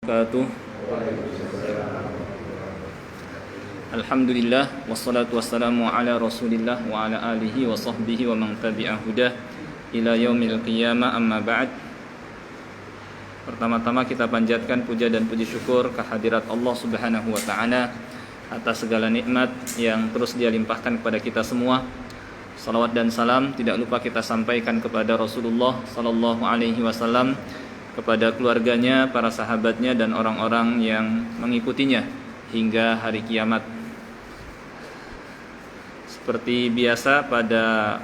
wabarakatuh. Alhamdulillah wassalatu wassalamu ala Rasulillah wa ala alihi wa sahbihi wa man tabi'a hudah ila yaumil qiyamah, amma ba'd. Pertama-tama kita panjatkan puja dan puji syukur kehadirat Allah Subhanahu wa taala atas segala nikmat yang terus Dia limpahkan kepada kita semua. Salawat dan salam tidak lupa kita sampaikan kepada Rasulullah sallallahu alaihi wasallam, kepada keluarganya, para sahabatnya, dan orang-orang yang mengikutinya hingga hari kiamat. Seperti biasa pada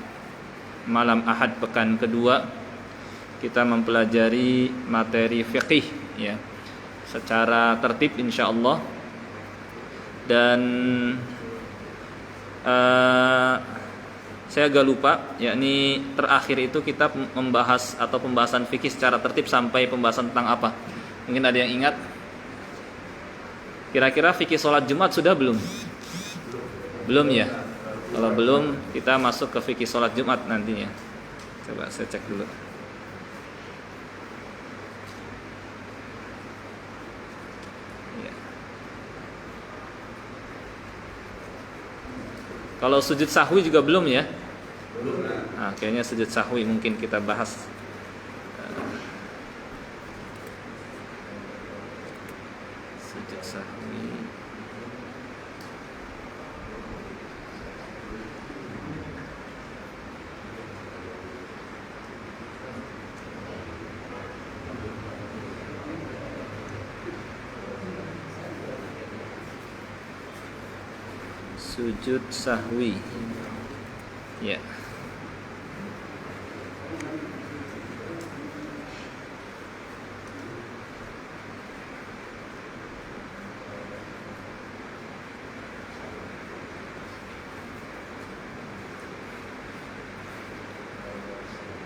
malam Ahad pekan kedua kita mempelajari materi fiqih ya, secara tertib insyaallah. Dan saya agak lupa, yakni terakhir itu kita membahas atau pembahasan fikih secara tertib sampai pembahasan tentang apa? Mungkin ada yang ingat? Kira-kira fikih sholat Jumat sudah belum? Belum ya? Kalau belum, kita masuk ke fikih sholat Jumat nantinya. Coba saya cek dulu. Kalau sujud sahwi juga belum ya? Nah, kayaknya sujud sahwi mungkin kita bahas. Sujud sahwi. Sujud sahwi. Ya.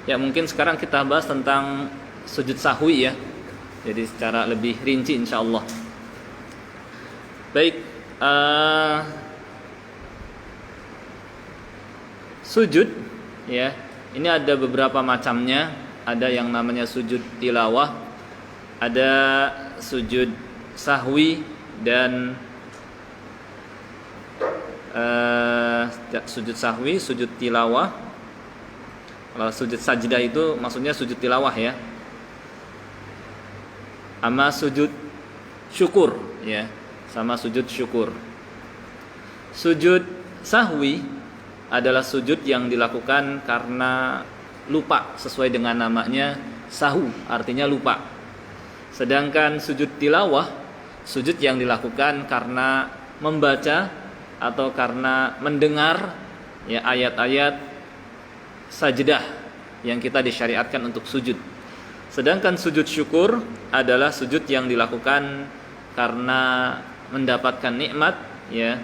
Ya, mungkin sekarang kita bahas tentang sujud sahwi ya. Jadi secara lebih rinci insyaallah. Baik, sujud ya, ini ada beberapa macamnya. Ada yang namanya sujud tilawah, ada sujud sahwi, dan sujud sahwi, sujud tilawah. Kalau sujud sajdah itu maksudnya sujud tilawah ya. Sama sujud syukur ya, sama sujud syukur. Sujud sahwi adalah sujud yang dilakukan karena lupa, sesuai dengan namanya sahu, artinya lupa. Sedangkan sujud tilawah, sujud yang dilakukan karena membaca atau karena mendengar ya ayat-ayat sajdah yang kita disyariatkan untuk sujud. Sedangkan sujud syukur adalah sujud yang dilakukan karena mendapatkan nikmat ya,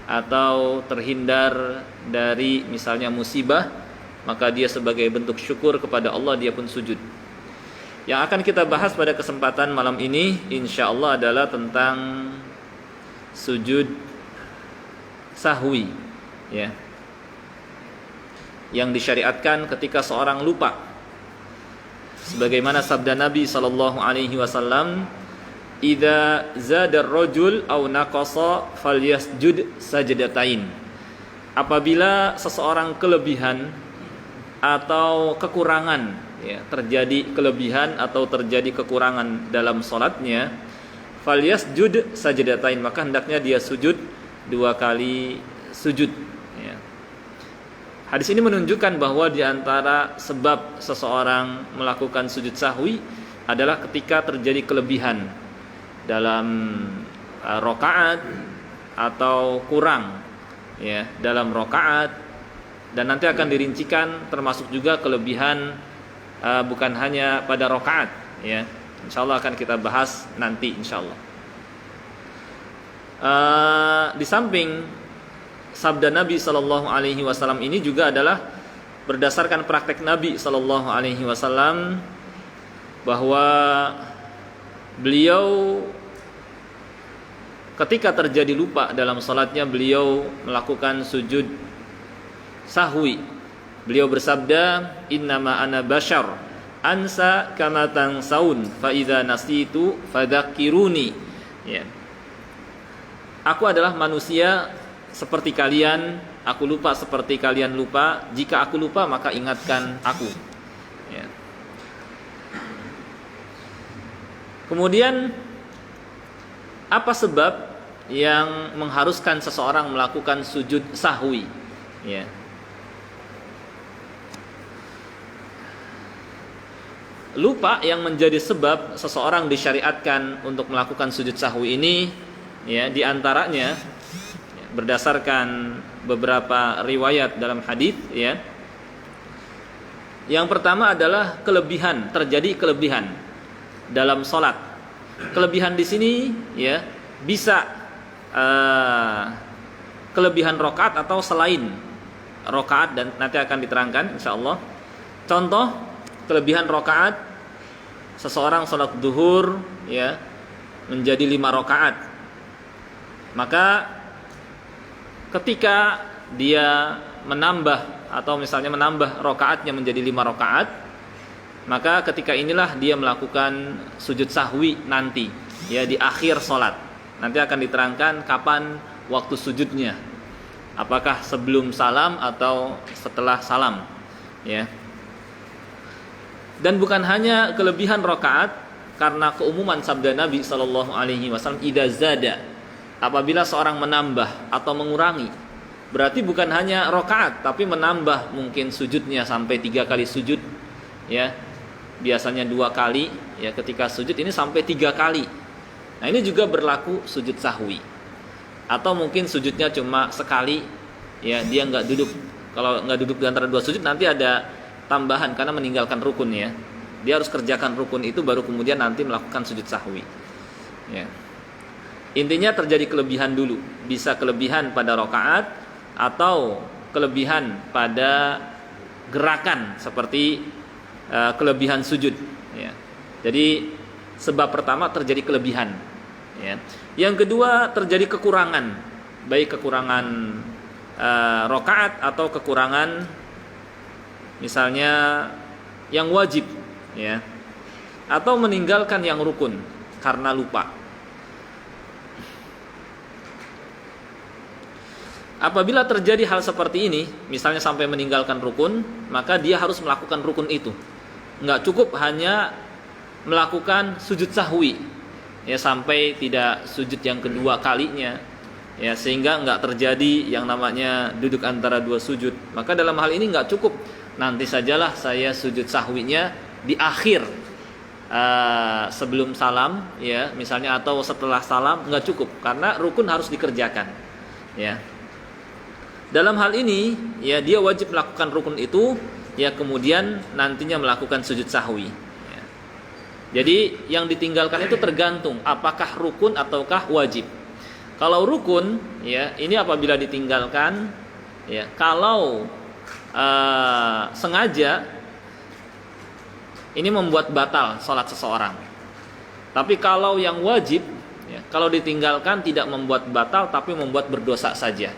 atau terhindar dari misalnya musibah, maka dia sebagai bentuk syukur kepada Allah dia pun sujud. Yang akan kita bahas pada kesempatan malam ini insyaallah adalah tentang sujud sahwi ya, yang disyariatkan ketika seorang lupa. Sebagaimana sabda Nabi sallallahu alaihi wasallam, "Idza zada ar-rajul aw naqasa falyasjud sajdatain." Apabila seseorang kelebihan atau kekurangan ya, terjadi kelebihan atau terjadi kekurangan dalam salatnya, falyasjud sajdatain, maka hendaknya dia sujud 2 kali sujud ya. Hadis ini menunjukkan bahwa di antara sebab seseorang melakukan sujud sahwi adalah ketika terjadi kelebihan dalam rakaat atau kurang ya dalam rakaat, dan nanti akan dirincikan termasuk juga kelebihan bukan hanya pada rakaat ya. Insyaallah akan kita bahas nanti insyaallah. Di samping sabda Nabi sallallahu alaihi wasallam ini juga adalah berdasarkan praktek Nabi sallallahu alaihi wasallam, bahwa beliau ketika terjadi lupa dalam salatnya, beliau melakukan sujud sahwi. Beliau bersabda, "Innama ana bashar ansa kama tansaun fa idza nasitu fadzakiruni. Ya. Aku adalah manusia seperti kalian, aku lupa seperti kalian lupa. Jika aku lupa maka ingatkan aku. Ya. Kemudian apa sebab yang mengharuskan seseorang melakukan sujud sahwi? Ya. Lupa yang menjadi sebab seseorang disyariatkan untuk melakukan sujud sahwi ini, ya, diantaranya ya, berdasarkan beberapa riwayat dalam hadis, ya. Yang pertama adalah kelebihan, terjadi kelebihan dalam sholat. Kelebihan di sini, ya, bisa kelebihan rokaat atau selain rokaat, dan nanti akan diterangkan insyaallah. Contoh kelebihan rokaat, seseorang sholat duhur, ya, menjadi 5 rokaat, maka ketika dia menambah atau misalnya menambah rokaatnya menjadi 5 rokaat, maka ketika inilah dia melakukan sujud sahwi nanti, ya, di akhir sholat. Nanti akan diterangkan kapan waktu sujudnya, apakah sebelum salam atau setelah salam, ya. Dan bukan hanya kelebihan rakaat, karena keumuman sabda Nabi sallallahu alaihi wasallam, idza zada, apabila seorang menambah atau mengurangi, berarti bukan hanya rakaat tapi menambah mungkin sujudnya sampai 3 kali sujud, ya. Biasanya 2 kali, ya, ketika sujud ini sampai 3 kali. Nah, ini juga berlaku sujud sahwi. Atau mungkin sujudnya cuma sekali, ya, dia enggak duduk. Kalau enggak duduk di antara 2 sujud nanti ada tambahan karena meninggalkan rukun, ya. Dia harus kerjakan rukun itu baru kemudian nanti melakukan sujud sahwi. Ya. Intinya terjadi kelebihan dulu, bisa kelebihan pada rakaat atau kelebihan pada gerakan seperti kelebihan sujud, ya. Jadi sebab pertama terjadi kelebihan, ya. Yang kedua terjadi kekurangan, baik kekurangan rakaat atau kekurangan misalnya yang wajib, ya, atau meninggalkan yang rukun karena lupa. Apabila terjadi hal seperti ini, misalnya sampai meninggalkan rukun, maka dia harus melakukan rukun itu. Enggak cukup hanya melakukan sujud sahwi, ya, sampai tidak sujud yang kedua kalinya, ya, sehingga enggak terjadi yang namanya duduk antara 2 sujud. Maka dalam hal ini enggak cukup nanti sajalah saya sujud sahwinya di akhir sebelum salam, ya, misalnya, atau setelah salam, enggak cukup karena rukun harus dikerjakan, ya. Dalam hal ini, ya, dia wajib melakukan rukun itu, ya, kemudian nantinya melakukan sujud sahwi, ya. Jadi yang ditinggalkan itu tergantung apakah rukun ataukah wajib. Kalau rukun, ya, ini apabila ditinggalkan, ya, kalau sengaja, ini membuat batal sholat seseorang. Tapi kalau yang wajib, ya, kalau ditinggalkan tidak membuat batal tapi membuat berdosa saja.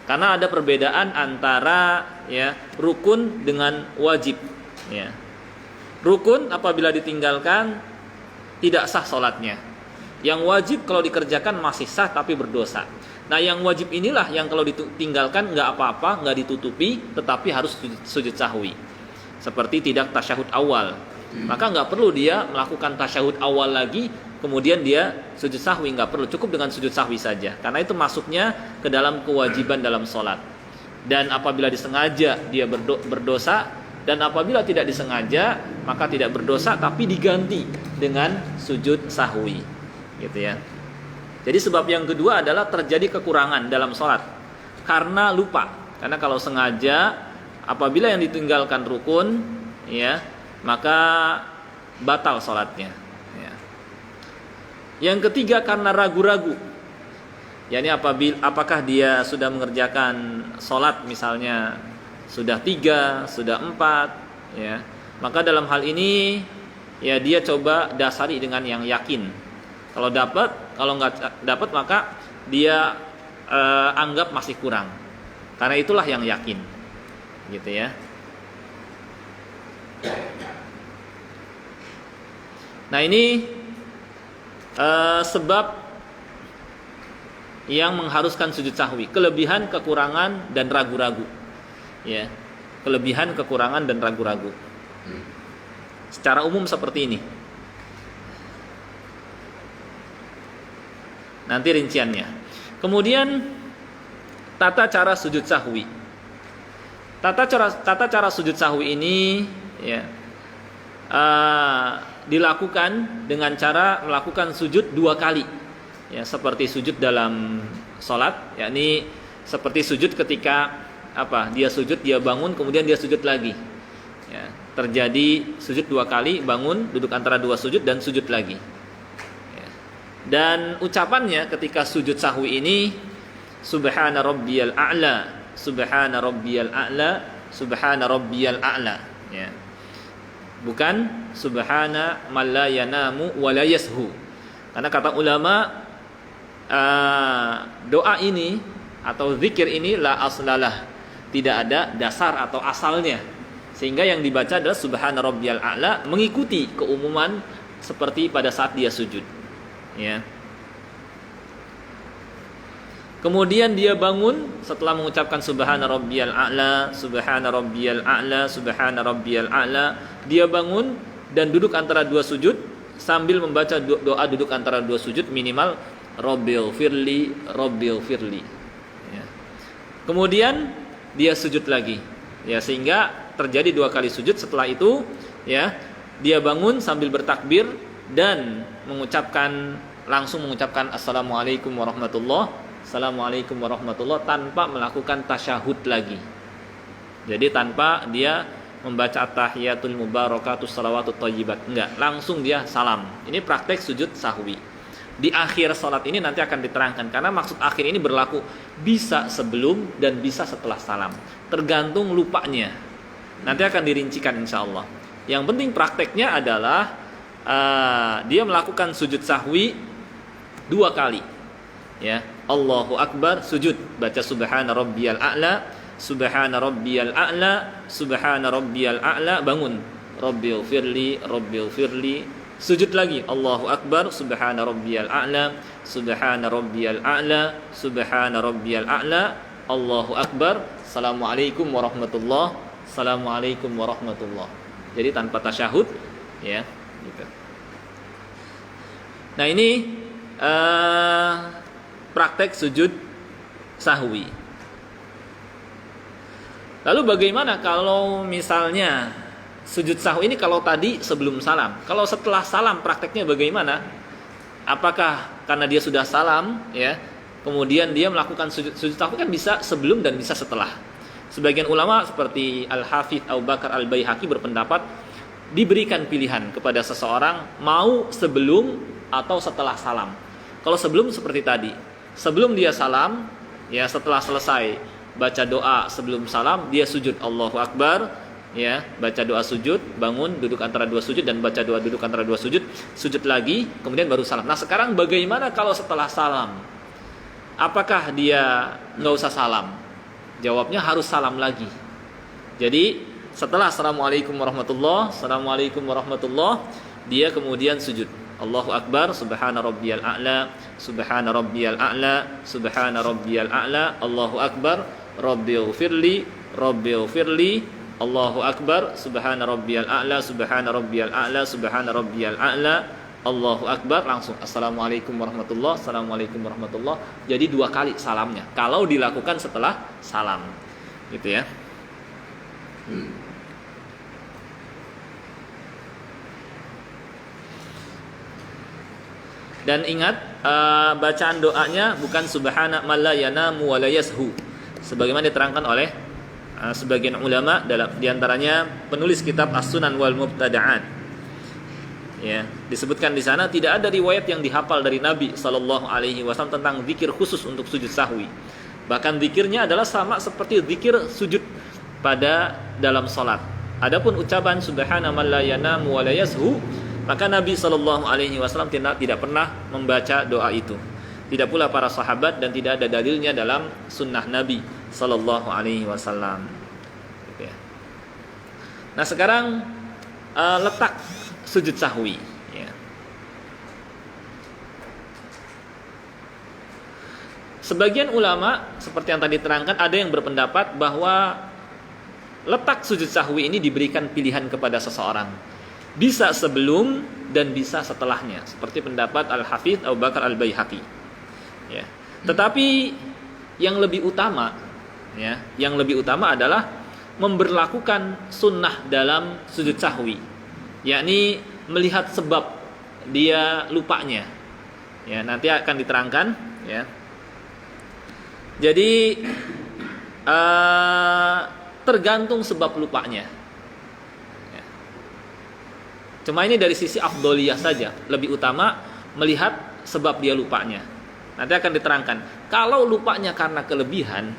Karena ada perbedaan antara, ya, rukun dengan wajib, ya. Rukun apabila ditinggalkan tidak sah sholatnya. Yang wajib kalau dikerjakan masih sah tapi berdosa. Nah, yang wajib inilah yang kalau ditinggalkan nggak apa-apa, nggak ditutupi, tetapi harus sujud sahwi. Seperti tidak tasyahud awal, maka nggak perlu dia melakukan tasyahud awal lagi, kemudian dia sujud sahwi, nggak perlu, cukup dengan sujud sahwi saja. Karena itu masuknya ke dalam kewajiban dalam sholat. Dan apabila disengaja dia berdosa, dan apabila tidak disengaja maka tidak berdosa, tapi diganti dengan sujud sahwi, gitu, ya. Jadi sebab yang kedua adalah terjadi kekurangan dalam sholat karena lupa. Karena kalau sengaja, apabila yang ditinggalkan rukun, ya, maka batal sholatnya, ya. Yang ketiga karena ragu-ragu, yakni apakah dia sudah mengerjakan sholat misalnya sudah 3, sudah 4, ya, maka dalam hal ini, ya, dia coba dasari dengan yang yakin. Kalau dapat, kalau nggak dapat maka dia anggap masih kurang. Karena itulah yang yakin, gitu, ya. Nah, ini sebab yang mengharuskan sujud sahwi, kelebihan, kekurangan dan ragu-ragu. Ya. Kelebihan, kekurangan dan ragu-ragu. Secara umum seperti ini. Nanti rinciannya. Kemudian tata cara sujud sahwi. Tata cara sujud sahwi ini ya, dilakukan dengan cara melakukan sujud 2 kali. Ya, seperti sujud dalam sholat, yakni seperti sujud ketika dia sujud, dia bangun, kemudian dia sujud lagi. Ya, terjadi sujud 2 kali, bangun, duduk antara 2 sujud dan sujud lagi. Ya. Dan ucapannya ketika sujud sahwi ini, Subhana rabbiyal a'la, Subhana rabbiyal a'la, Subhana rabbiyal a'la. Ya. Bukan Subhana man la yanamu wa la yashu. Karena kata ulama, doa ini atau zikir ini la aslalah, tidak ada dasar atau asalnya, sehingga yang dibaca adalah Subhana rabbiyal a'la, mengikuti keumuman seperti pada saat dia sujud. Ya. Kemudian dia bangun setelah mengucapkan Subhana rabbiyal a'la, Subhana rabbiyal a'la, Subhana rabbiyal a'la, dia bangun dan duduk antara 2 sujud sambil membaca doa duduk antara 2 sujud minimal Rabbil firli, Rabbil firli. Ya. Kemudian dia sujud lagi. Ya, sehingga terjadi 2 kali sujud. Setelah itu, ya, dia bangun sambil bertakbir dan langsung mengucapkan Assalamualaikum warahmatullahi, Assalamualaikum warahmatullahi, tanpa melakukan tasyahud lagi. Jadi tanpa dia membaca at-tahiyatul mubarakatus salawatut thayyibat, enggak, langsung dia salam. Ini praktek sujud sahwi. Di akhir salat ini nanti akan diterangkan, karena maksud akhir ini berlaku bisa sebelum dan bisa setelah salam, tergantung lupanya. Nanti akan dirincikan insyaallah. Yang penting prakteknya adalah dia melakukan sujud sahwi 2 kali. Ya, Allahu Akbar, sujud, baca Subhana rabbiyal a'la, Subhana rabbiyal a'la, Subhana rabbiyal a'la, bangun, Rabbil firli, Rabbil firli, sujud lagi, Allahu Akbar, Subhana rabbiyal a'la, Subhana rabbiyal a'la, Subhana rabbiyal a'la, Allahu Akbar, Assalamualaikum warahmatullahi, Assalamualaikum warahmatullahi. Jadi tanpa tasyahud, ya, gitu. Nah, ini praktek sujud sahwi. Lalu bagaimana kalau misalnya sujud sahwi ini kalau tadi sebelum salam, kalau setelah salam prakteknya bagaimana? Apakah karena dia sudah salam, ya, kemudian dia melakukan sujud sahwi? Kan bisa sebelum dan bisa setelah. Sebagian ulama seperti Al-Hafidz Abu Bakar Al-Baihaqi berpendapat diberikan pilihan kepada seseorang mau sebelum atau setelah salam. Kalau sebelum seperti tadi, sebelum dia salam, ya, setelah selesai baca doa sebelum salam, dia sujud Allahu Akbar, ya, baca doa sujud, bangun, duduk antara 2 sujud dan baca doa duduk antara 2 sujud, sujud lagi, kemudian baru salam. Nah, sekarang bagaimana kalau setelah salam? Apakah dia nggak usah salam? Jawabnya harus salam lagi. Jadi setelah Assalamualaikum warahmatullahi, Assalamualaikum warahmatullahi, dia kemudian sujud Allahu Akbar, Subhana rabbiyal a'la, Subhana rabbiyal a'la, Subhana rabbiyal a'la, Allahu Akbar, Rabbil firli, Rabbil firli, Allahu Akbar, Subhana rabbiyal a'la, Subhana rabbiyal a'la, Subhana rabbiyal a'la, Allahu Akbar, langsung Assalamualaikum warahmatullahi, Assalamualaikum warahmatullahi. Jadi 2 kali salamnya kalau dilakukan setelah salam, gitu ya. Dan ingat, bacaan doanya bukan Subhana man la yanamu wa la yashu, sebagaimana diterangkan oleh sebagian ulama, diantaranya penulis kitab As-Sunan wal Mubtada'at. Ya, disebutkan di sana tidak ada riwayat yang dihafal dari Nabi Sallallahu Alaihi Wasallam tentang zikir khusus untuk sujud sahwi. Bahkan zikirnya adalah sama seperti zikir sujud pada dalam salat. Adapun ucapan Subhana man la yanamu wa la yashu, maka Nabi Shallallahu Alaihi Wasallam tidak pernah membaca doa itu. Tidak pula para sahabat, dan tidak ada dalilnya dalam sunnah Nabi Shallallahu Alaihi Wasallam. Nah, sekarang letak sujud sahwi. Ya. Sebagian ulama seperti yang tadi terangkan ada yang berpendapat bahwa letak sujud sahwi ini diberikan pilihan kepada seseorang. Bisa sebelum dan bisa setelahnya, seperti pendapat Al-Hafidz Abu Bakar Al-Baihaqi. Ya. Tetapi yang lebih utama, ya, yang lebih utama adalah memberlakukan sunnah dalam sujud sahwi, yakni melihat sebab dia lupanya. Ya, nanti akan diterangkan. Ya. Jadi tergantung sebab lupanya. Ya. Cuma ini dari sisi afdoliyah saja, lebih utama melihat sebab dia lupanya. Nanti akan diterangkan. Kalau lupanya karena kelebihan,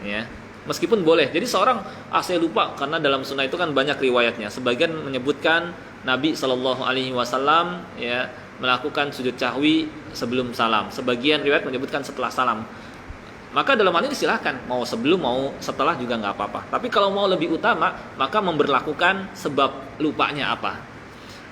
ya, meskipun boleh. Jadi seorang saya lupa karena dalam sunnah itu kan banyak riwayatnya. Sebagian menyebutkan Nabi Shallallahu Alaihi Wasallam ya melakukan sujud sahwi sebelum salam. Sebagian riwayat menyebutkan setelah salam. Maka dalam hal ini silahkan mau sebelum mau setelah juga nggak apa-apa. Tapi kalau mau lebih utama maka memberlakukan sebab lupanya apa.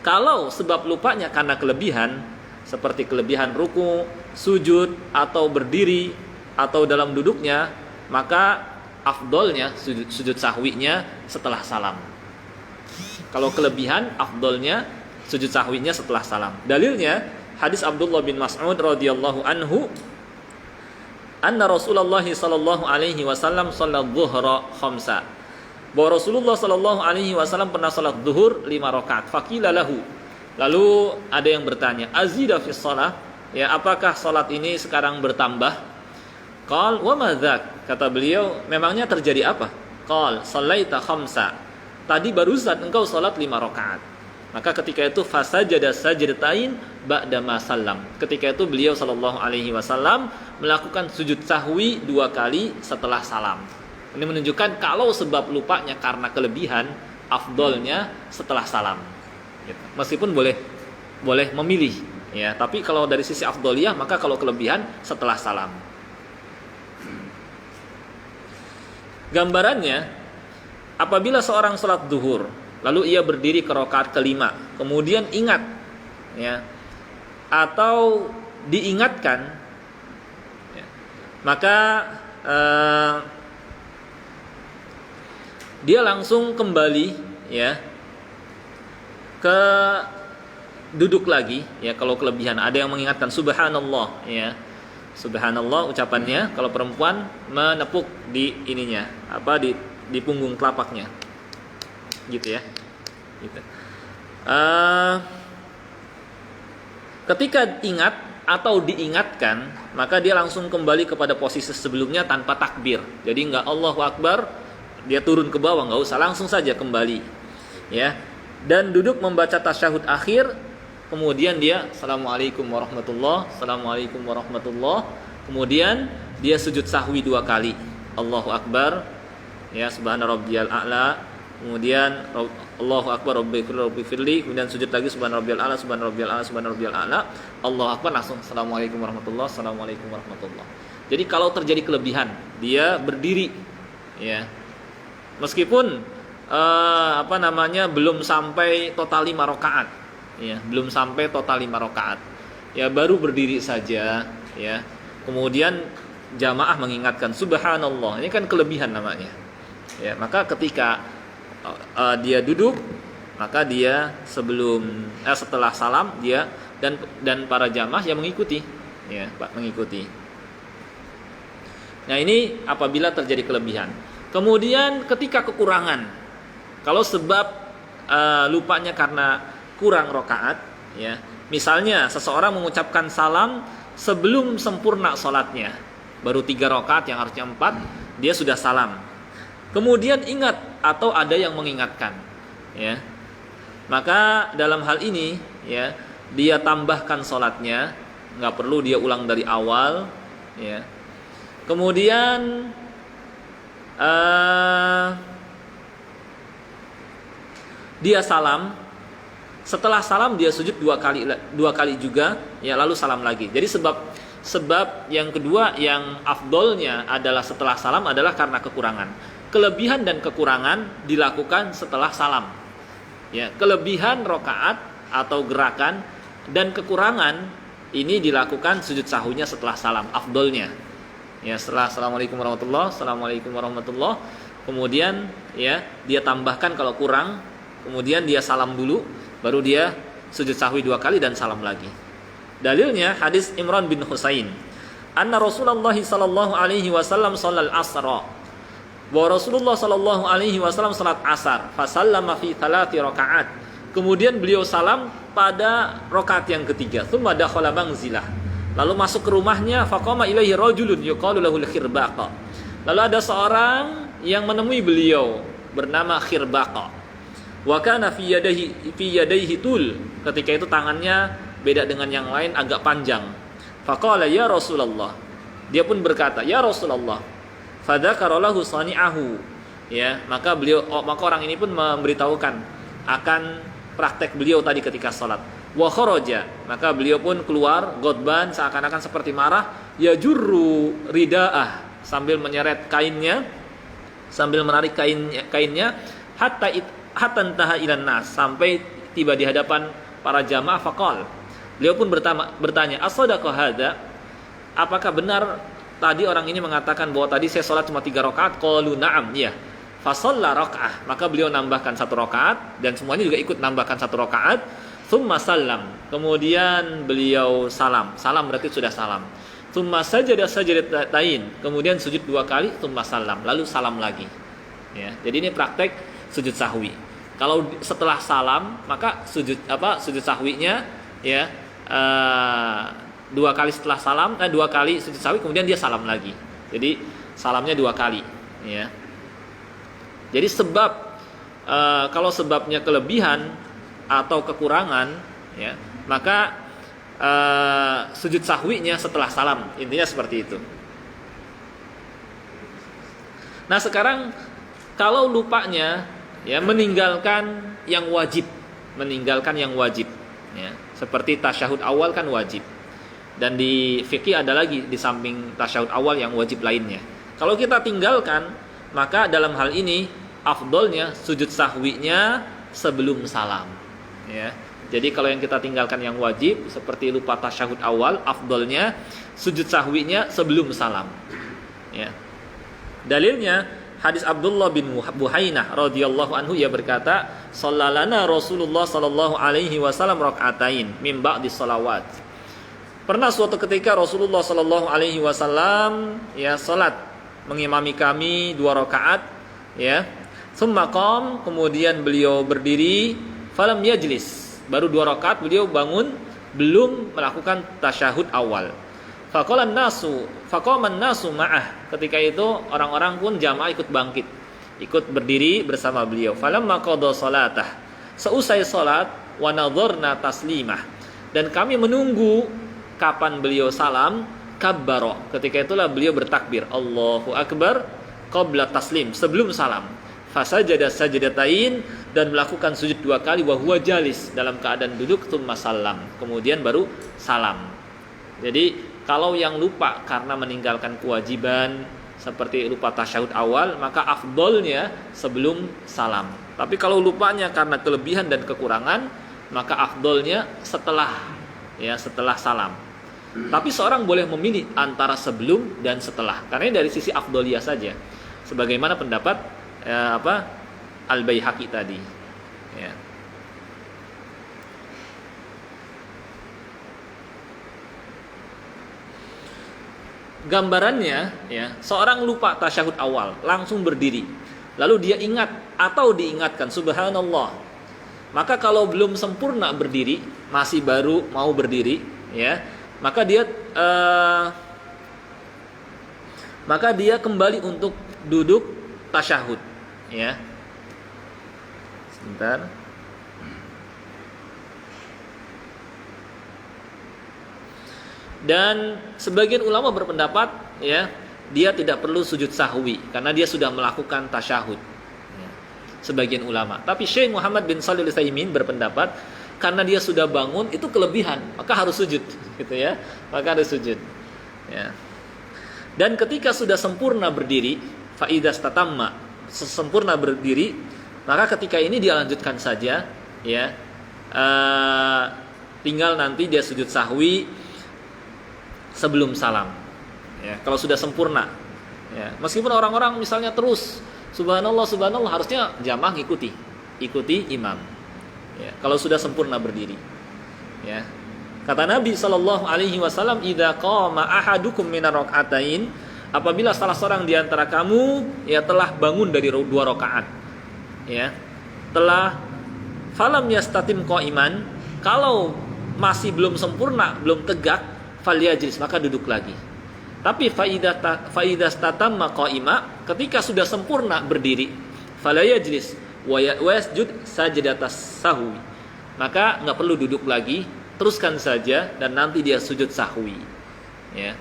Kalau sebab lupanya karena kelebihan seperti kelebihan ruku, sujud atau berdiri atau dalam duduknya, maka afdolnya sujud sahwinya setelah salam. Kalau kelebihan, afdolnya sujud sahwinya setelah salam. Dalilnya hadis Abdullah bin Mas'ud radhiyallahu anhu, anna Rasulullah sallallahu alaihi wasallam shalat dhuhra khamsa. Bahwa Rasulullah sallallahu alaihi wasallam pernah salat zuhur 5 rakaat. Faqila lahu. Lalu ada yang bertanya, azida fi shalah? Ya, apakah salat ini sekarang bertambah? Qal wa madzak? Kata beliau, memangnya terjadi apa? Qal sallaita khamsa. Tadi barusan engkau salat 5 rakaat. Maka ketika itu fasajada sajdatain ba'da ma sallam. Ketika itu beliau sallallahu alaihi wasallam melakukan sujud sahwi 2 kali setelah salam. Ini menunjukkan kalau sebab lupanya karena kelebihan, afdolnya setelah salam. Meskipun boleh memilih, ya. Tapi kalau dari sisi afdoliyah, maka kalau kelebihan setelah salam. Gambarannya, apabila seorang salat zuhur, lalu ia berdiri ke rakaat kelima, kemudian ingat, ya, atau diingatkan, ya, maka dia langsung kembali, ya, ke duduk lagi, ya. Kalau kelebihan ada yang mengingatkan subhanallah, ya, subhanallah ucapannya. Kalau perempuan menepuk di ininya, di punggung telapaknya, gitu ya, gitu. Ketika ingat atau diingatkan, maka dia langsung kembali kepada posisi sebelumnya tanpa takbir. Jadi nggak Allahu Akbar, dia turun ke bawah, nggak usah, langsung saja kembali, ya. Dan duduk membaca tasyahud akhir, kemudian dia assalamualaikum warahmatullah, assalamualaikum warahmatullah, kemudian dia sujud sahwi 2 kali, Allahu Akbar, ya, subhana rabbiyal a'la, kemudian Allahu Akbar rabbighfirli, kemudian sujud lagi subhana rabbiyal a'la, subhana rabbiyal a'la, subhana rabbiyal a'la, Allahu Akbar, langsung assalamualaikum warahmatullah, assalamualaikum warahmatullah. Jadi kalau terjadi kelebihan, dia berdiri, ya, meskipun belum sampai total 5 rakaat, ya, belum sampai total 5 rakaat, ya, baru berdiri saja, ya, kemudian jamaah mengingatkan subhanallah, ini kan kelebihan namanya, ya. Maka ketika dia duduk, maka dia setelah salam dia dan para jamaah yang mengikuti, ya, mengikuti. Nah, ini apabila terjadi kelebihan. Kemudian ketika kekurangan, kalau sebab lupanya karena kurang rakaat, ya, misalnya seseorang mengucapkan salam sebelum sempurna sholatnya, baru 3 rakaat yang harusnya 4, dia sudah salam. Kemudian ingat atau ada yang mengingatkan, ya, maka dalam hal ini, ya, dia tambahkan sholatnya, nggak perlu dia ulang dari awal, ya. Kemudian dia salam, setelah salam dia sujud 2 kali juga, ya, lalu salam lagi. Jadi sebab yang kedua yang afdolnya adalah setelah salam adalah karena kekurangan. Kelebihan dan kekurangan dilakukan setelah salam, ya. Kelebihan rakaat atau gerakan dan kekurangan ini dilakukan sujud sahwinya setelah salam, afdolnya, Ya, setelah assalamualaikum warahmatullah, kemudian ya dia tambahkan kalau kurang, kemudian dia salam dulu, baru dia sujud sahwi 2 kali dan salam lagi. Dalilnya hadis Imran bin Husain, anna Rasulullah sallallahu alaihi wasallam shallal asra. Bahwa Rasulullah sallallahu alaihi wasallam salat asar, fa sallama fi 3 rakaat. Kemudian beliau salam pada rakaat yang ketiga. Tsumma dakhala manzilah. Lalu masuk ke rumahnya, faqama ilaihi rajulun yuqalu lahu al-khirbaqa. Lalu ada seorang yang menemui beliau bernama Khirbaqa. Wa kana fi yadayhi tul. Ketika itu tangannya beda dengan yang lain, agak panjang. Faqala ya Rasulullah. Dia pun berkata, "Ya Rasulullah." Fadzakara lahu sani'ahu. Ya, maka orang ini pun memberitahukan akan praktek beliau tadi ketika salat. Wa kharaja, maka beliau pun keluar ghadban, seakan-akan seperti marah, ya jurru ridaah, sambil menyeret kainnya, sambil menarik kainnya hatta intaha ilan nas, sampai tiba di hadapan para jamaah. Faqal, beliau pun bertanya, as-sadaqa hadza, apakah benar tadi orang ini mengatakan bahwa tadi saya salat cuma 3 rakaat? Qalu na'am, ya. Fa shalla raka'ah, maka beliau nambahkan 1 rakaat dan semuanya juga ikut nambahkan 1 rakaat. Tsumma salam, kemudian beliau salam. Salam berarti sudah salam. Tsumma sajadatain, kemudian sujud 2 kali, tsumma salam, lalu salam lagi. Ya, jadi ini praktek sujud sahwi. Kalau setelah salam, maka sujud sahwinya ya 2 kali setelah salam, 2 kali sujud sahwi, kemudian dia salam lagi. Jadi salamnya 2 kali. Ya. Jadi sebab kalau sebabnya kelebihan atau kekurangan, ya, maka sujud sahwinya setelah salam, intinya seperti itu. Nah sekarang kalau lupanya, ya, meninggalkan yang wajib, ya, seperti tasyahud awal kan wajib, dan di fikih ada lagi di samping tasyahud awal yang wajib lainnya. Kalau kita tinggalkan, maka dalam hal ini afdolnya sujud sahwinya sebelum salam. Ya, jadi kalau yang kita tinggalkan yang wajib seperti lupa tasyahud awal, afdolnya sujud sahwinya sebelum salam. Ya. Dalilnya hadis Abdullah bin Buhainah radhiyallahu anhu, ia berkata, "Shallalana Rasulullah sallallahu alaihi wasallam rakaatain min ba'di shalawat." Pernah suatu ketika Rasulullah sallallahu alaihi wasallam ya salat mengimami kami 2 rakaat, ya. Tsumma qam, kemudian beliau berdiri, falam yajlis, baru 2 rakaat beliau bangun, belum melakukan tasyahud awal. Faqama an-nasu ma'ah, ketika itu orang-orang pun jamaah ikut bangkit, ikut berdiri bersama beliau. Falamma qada salatah, seusai salat, wa nadharna taslimah, dan kami menunggu kapan beliau salam, kabbara, ketika itulah beliau bertakbir, Allahu akbar, qabla taslim, sebelum salam. Fasajada sajdatain, dan melakukan sujud 2 kali, wa huwa jalis, dalam keadaan duduk, tsumma salam, kemudian baru salam. Jadi kalau yang lupa karena meninggalkan kewajiban seperti lupa tasyahud awal, maka afdolnya sebelum salam. Tapi kalau lupanya karena kelebihan dan kekurangan, maka afdolnya setelah salam. Tapi seorang boleh memilih antara sebelum dan setelah, karena dari sisi afdoliyah saja, sebagaimana pendapat Al-Baihaqi tadi, ya. Gambarannya, ya, seorang lupa tasyahud awal, langsung berdiri, lalu dia ingat atau diingatkan, subhanallah, maka kalau belum sempurna berdiri, masih baru mau berdiri, ya, maka dia kembali untuk duduk tasyahud, ya. Sebentar. Dan sebagian ulama berpendapat, ya, dia tidak perlu sujud sahwi karena dia sudah melakukan tasyahud, ya. Sebagian ulama. Tapi Syekh Muhammad bin Shalih Al-Utsaimin berpendapat karena dia sudah bangun itu kelebihan, maka harus sujud, gitu ya. Maka harus sujud, ya. Dan ketika sudah sempurna berdiri, faidah tatamma, sempurna berdiri, maka ketika ini dia lanjutkan saja, ya. Tinggal nanti dia sujud sahwi sebelum salam, Ya, kalau sudah sempurna. Ya, meskipun orang-orang misalnya terus subhanallah subhanallah, harusnya jamaah ikuti imam. Ya, kalau sudah sempurna berdiri. Ya. Kata Nabi sallallahu alaihi wasallam, "Idza qama ahadukum minar rak'atain," apabila salah seorang di antara kamu ya telah bangun dari 2 rakaat. Ya. Telah falam yastatim qa'iman, kalau masih belum sempurna, belum tegak, falyajlis, maka duduk lagi. Tapi faida statamma qa'ima, ketika sudah sempurna berdiri, falyajlis wa yasjud sajdatas sahwi, maka nggak perlu duduk lagi, teruskan saja dan nanti dia sujud sahwi. Ya.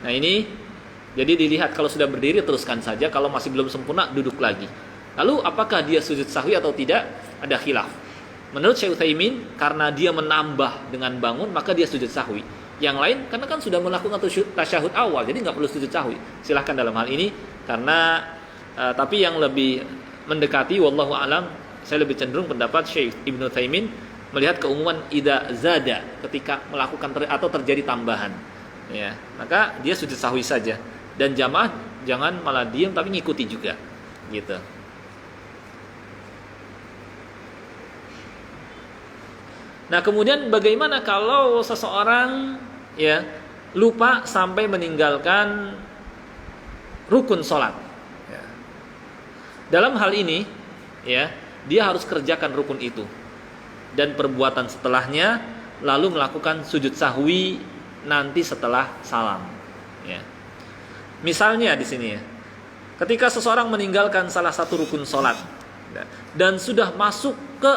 Nah ini jadi dilihat, kalau sudah berdiri teruskan saja, kalau masih belum sempurna duduk lagi. Lalu apakah dia sujud sahwi atau tidak? Ada khilaf. Menurut Syekh Utsaimin, karena dia menambah dengan bangun, maka dia sujud sahwi. Yang lain, karena kan sudah melakukan tasyahud awal, jadi nggak perlu sujud sahwi. Silahkan dalam hal ini, karena tapi yang lebih mendekati, wallahu alam, saya lebih cenderung pendapat Syekh Ibnu Utsaimin melihat keumuman idza zada, ketika melakukan atau terjadi tambahan. Ya, maka dia sujud sahwi saja. Dan jamaah jangan malah diam tapi ngikuti juga. Gitu. Nah, kemudian bagaimana kalau seseorang ya lupa sampai meninggalkan rukun sholat? Ya. Dalam hal ini, ya dia harus kerjakan rukun itu dan perbuatan setelahnya, lalu melakukan sujud sahwi nanti setelah salam. Ya. Misalnya di sini ya, ketika seseorang meninggalkan salah satu rukun sholat dan sudah masuk ke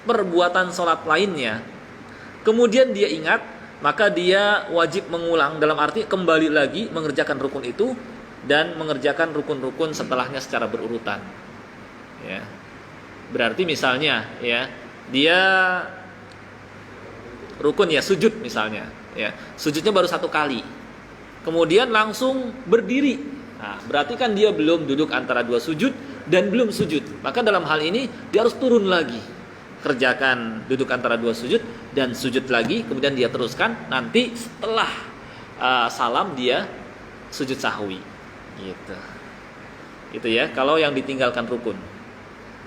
perbuatan sholat lainnya, kemudian dia ingat, maka dia wajib mengulang, dalam arti kembali lagi mengerjakan rukun itu dan mengerjakan rukun-rukun setelahnya secara berurutan. Ya. Berarti misalnya ya, dia rukun ya sujud misalnya, ya sujudnya baru 1 kali, kemudian langsung berdiri. Nah, berarti kan dia belum duduk antara 2 sujud dan belum sujud. Maka dalam hal ini dia harus turun lagi, kerjakan duduk antara 2 sujud dan sujud lagi, kemudian dia teruskan nanti setelah salam dia sujud sahwi. Gitu. Itu ya, kalau yang ditinggalkan rukun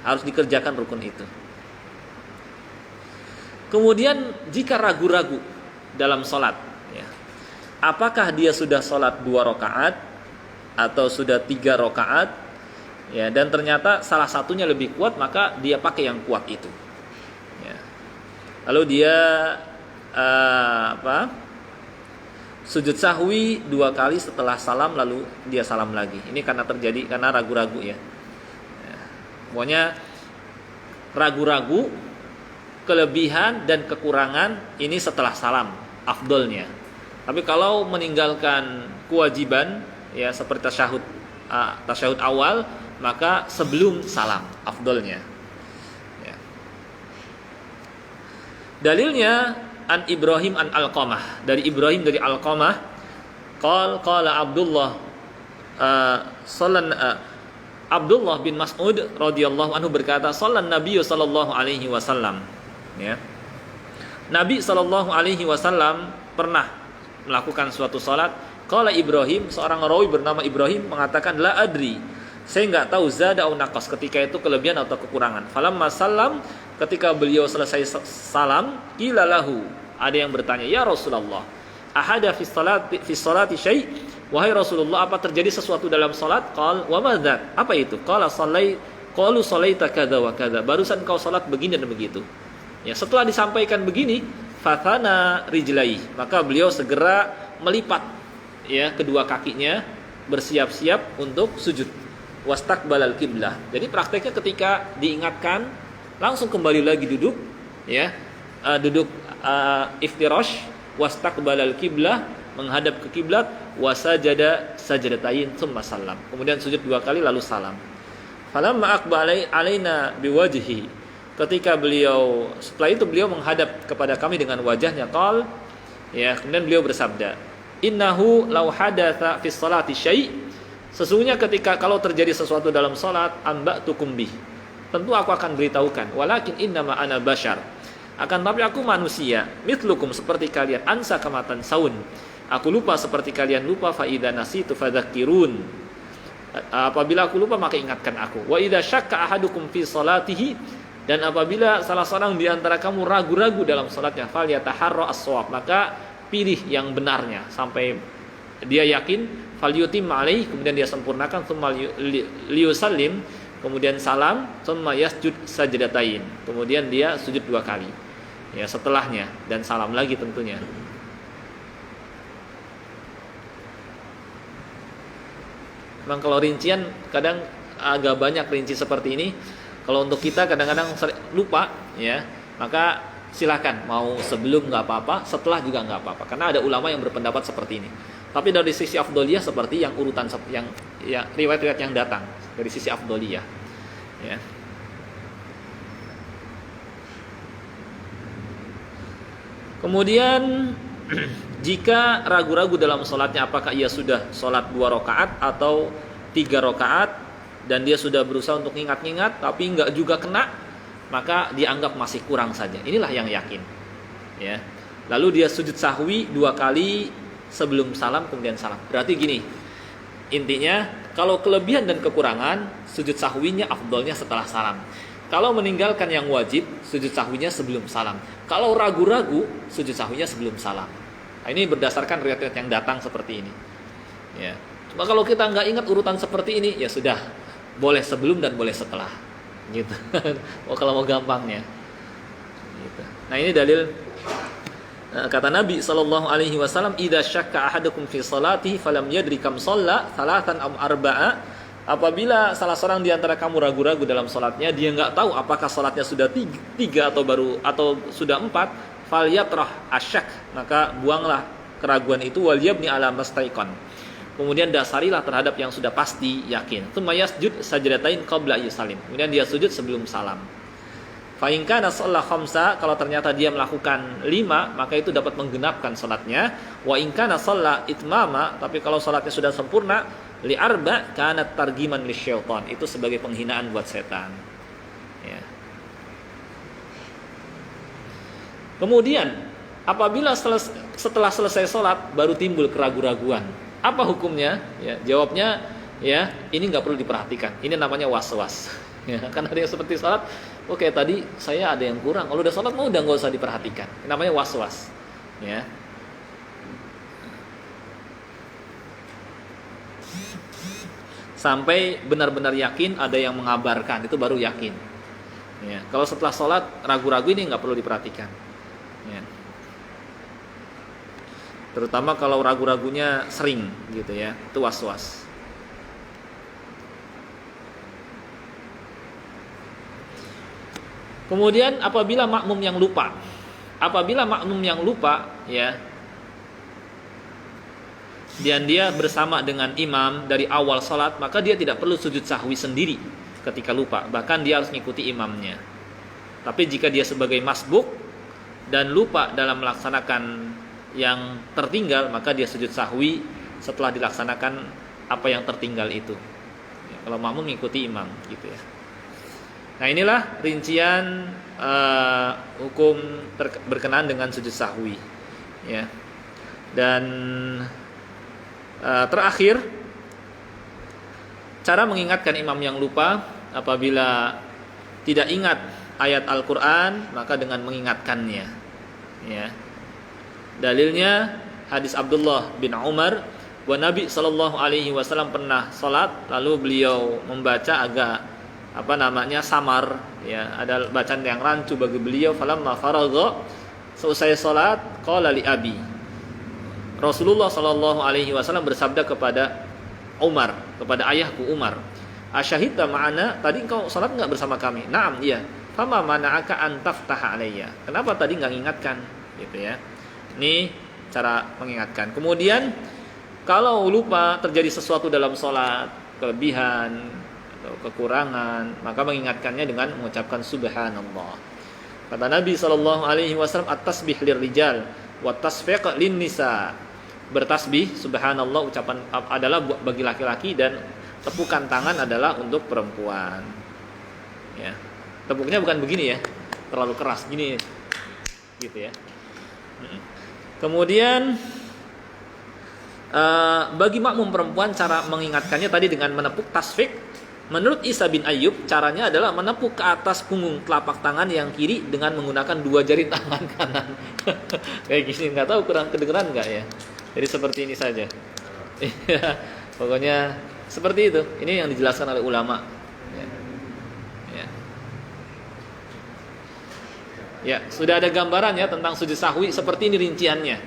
harus dikerjakan rukun itu. Kemudian jika ragu-ragu dalam sholat, ya, apakah dia sudah sholat 2 rakaat atau sudah 3 rakaat, ya, dan ternyata salah satunya lebih kuat, maka dia pakai yang kuat itu. Ya. Lalu dia sujud sahwi 2 kali setelah salam, lalu dia salam lagi. Ini karena ragu-ragu ya. Pokoknya ragu-ragu, kelebihan dan kekurangan ini setelah salam afdolnya. Tapi kalau meninggalkan kewajiban ya seperti tasyahud awal, maka sebelum salam afdolnya. Ya. Dalilnya an Ibrahim an Alqamah, dari Ibrahim dari Alqamah, qala Abdullah Abdullah bin Mas'ud radhiyallahu anhu berkata, "Shallan Nabi sallallahu alaihi wasallam." Ya. Nabi sallallahu alaihi wasallam pernah melakukan suatu salat. Qala Ibrahim, seorang rawi bernama Ibrahim mengatakan, "La adri." Saya enggak tahu zada au naqas, ketika itu kelebihan atau kekurangan. Falamma sallam, ketika beliau selesai salam, qila lahu, ada yang bertanya, "Ya Rasulullah, ahada fi salati syai'?" Wahai Rasulullah, apa terjadi sesuatu dalam salat? Qal wa madza? Apa itu? Qala qalu salaita kadza wa kadza. Barusan kau salat begini dan begitu. Ya, setelah disampaikan begini, fathana rijlai, maka beliau segera melipat ya kedua kakinya, bersiap-siap untuk sujud. Wastaqbalal qiblah. Jadi prakteknya ketika diingatkan langsung kembali lagi duduk ya. Duduk iftirash, wastaqbalal qiblah, menghadap ke kiblat, wasajada sajadatain tsumma salam. Kemudian sujud 2 kali lalu salam. Falamma aqbala alaina biwajhi. Ketika setelah itu beliau menghadap kepada kami dengan wajahnya, qal ya, kemudian beliau bersabda, "Innahu law hadatsa fi sholati syai'." Sesungguhnya ketika kalau terjadi sesuatu dalam salat, amba'tukum bih. Tentu aku akan beritahukan. Walakin innama ana bashar. Akan tapi aku manusia, mitlukum seperti kalian, ansa kamatan saun, Aku lupa seperti kalian lupa, fa idza nasitu fadzakirun. Apabila aku lupa maka ingatkan aku. Wa idza syakka ahadukum fi salatihi, dan apabila salah seorang di antara kamu ragu-ragu dalam salatnya, falyataharra as-shawab, maka pilih yang benarnya sampai dia yakin, falyutim alaih, kemudian dia sempurnakan, tsumma liyusallim, kemudian salam, tsumma yasjud sajdatain, kemudian dia sujud 2 kali. Ya, setelahnya, dan salam lagi tentunya. Memang kalau rincian kadang agak banyak rinci seperti ini. Kalau untuk kita kadang-kadang lupa, ya, maka silakan mau sebelum nggak apa-apa, setelah juga nggak apa-apa. Karena ada ulama yang berpendapat seperti ini. Tapi dari sisi afdoliyah seperti yang urutan yang ya, riwayat-riwayat yang datang dari sisi afdoliyah. Ya. Kemudian jika ragu-ragu dalam sholatnya, apakah ia sudah sholat 2 rakaat atau 3 rakaat, dan dia sudah berusaha untuk ingat-ingat tapi nggak juga kena, maka dianggap masih kurang saja. Inilah yang yakin. Ya. Lalu dia sujud sahwi 2 kali sebelum salam, kemudian salam. Berarti gini, intinya kalau kelebihan dan kekurangan, sujud sahwinya afdolnya setelah salam. Kalau meninggalkan yang wajib, sujud sahwinya sebelum salam. Kalau ragu-ragu, sujud sahwinya sebelum salam. Nah, ini berdasarkan riwayat yang datang seperti ini. Ya. Cuma kalau kita nggak ingat urutan seperti ini, ya sudah, boleh sebelum dan boleh setelah. Gitu. Kalau mau gampangnya. Gitu. Nah, ini dalil kata Nabi SAW, idza syakka ahadukum fi salatihi falam yadri kam shalla thalathan am arba'a. Apabila salah seorang di antara kamu ragu-ragu dalam salatnya, dia nggak tahu apakah salatnya sudah 3 atau sudah 4, falyatrah asyak, maka buanglah keraguan itu, wal yabni ala mastaiqan. Kemudian dasarilah terhadap yang sudah pasti yakin. Tsumma yasjud sajdatain qabla yusallim. Kemudian dia sujud sebelum salam. Fa in kana shalla khamsa, kalau ternyata dia melakukan 5, maka itu dapat menggenapkan salatnya. Wa in kana shalla itmama, tapi kalau salatnya sudah sempurna, li arba kanat targiman lisyaitan, itu sebagai penghinaan buat setan. Ya. Kemudian apabila setelah selesai sholat baru timbul keraguan-raguan, apa hukumnya? Ya, jawabnya, ya, ini nggak perlu diperhatikan. Ini namanya was-was. Ya, kan ada yang seperti sholat, oke, tadi saya ada yang kurang. Kalau udah sholat mau udah nggak usah diperhatikan. Ini namanya was-was. Ya. Sampai benar-benar yakin ada yang mengabarkan, itu baru yakin. Ya. Kalau setelah sholat ragu-ragu, ini nggak perlu diperhatikan. Ya. Terutama kalau ragu-ragunya sering, gitu ya, itu was-was. Kemudian apabila makmum yang lupa, ya, dan dia bersama dengan imam dari awal sholat, maka dia tidak perlu sujud sahwi sendiri ketika lupa, bahkan dia harus mengikuti imamnya. Tapi jika dia sebagai masbuk dan lupa dalam melaksanakan yang tertinggal, maka dia sujud sahwi setelah dilaksanakan apa yang tertinggal itu. Ya, kalau makmum mengikuti imam, gitu ya. Nah, inilah rincian hukum berkenaan dengan sujud sahwi, ya. Dan terakhir, cara mengingatkan imam yang lupa apabila tidak ingat ayat Al-Quran, maka dengan mengingatkannya. Ya. Dalilnya hadis Abdullah bin Umar, bahwa Nabi SAW pernah salat, lalu beliau membaca agak samar, ya, ada bacaan yang rancu bagi beliau. Falamma faragha, selesai salat, qala li abi, Rasulullah SAW bersabda kepada Umar, kepada ayahku Umar, asyahidta ma'ana, tadi engkau salat enggak bersama kami? Naam, iya. Fama mana'aka an taftaha alayya, kenapa tadi enggak mengingatkan, gitu ya. Ini cara mengingatkan. Kemudian kalau lupa terjadi sesuatu dalam salat, kelebihan atau kekurangan, maka mengingatkannya dengan mengucapkan subhanallah. Kata Nabi SAW, at-tasbih lirrijal wa tasfiq lin nisa. Bertasbih subhanallah ucapan adalah bagi laki-laki, dan tepukan tangan adalah untuk perempuan. Ya. Tepuknya bukan begini ya, terlalu keras gini, gitu ya. Kemudian Bagi makmum perempuan cara mengingatkannya tadi dengan menepuk tasfik. Menurut Isa bin Ayyub, caranya adalah menepuk ke atas punggung telapak tangan yang kiri dengan menggunakan 2 jari tangan kanan. Kayak gini, nggak tahu kurang kedengeran nggak ya? Jadi seperti ini saja. Pokoknya seperti itu. Ini yang dijelaskan oleh ulama. Ya, sudah ada gambaran ya tentang sujud sahwi seperti ini rinciannya.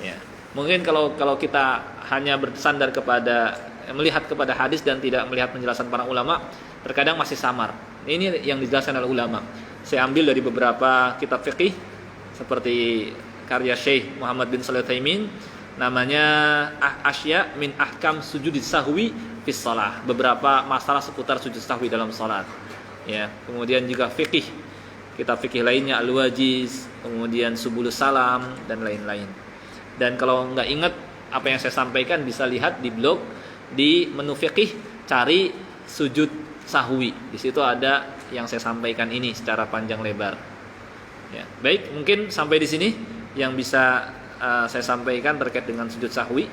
Ya. Mungkin kalau kita hanya bersandar kepada melihat kepada hadis dan tidak melihat penjelasan para ulama, terkadang masih samar. Ini yang dijelaskan oleh ulama. Saya ambil dari beberapa kitab fikih seperti karya Syekh Muhammad bin Shalih Al-Utsaimin, namanya Asya min Ahkam Sujud Sahwi fis Shalah. Beberapa masalah seputar sujud sahwi dalam salat. Ya, kemudian juga fikih, kitab fikih lainnya Al-Wajiz, kemudian Subulus Salam dan lain-lain. Dan kalau nggak ingat apa yang saya sampaikan, bisa lihat di blog di menu fikih, cari sujud sahwi. Di situ ada yang saya sampaikan ini secara panjang lebar. Ya, baik, mungkin sampai di sini yang bisa saya sampaikan terkait dengan sujud sahwi.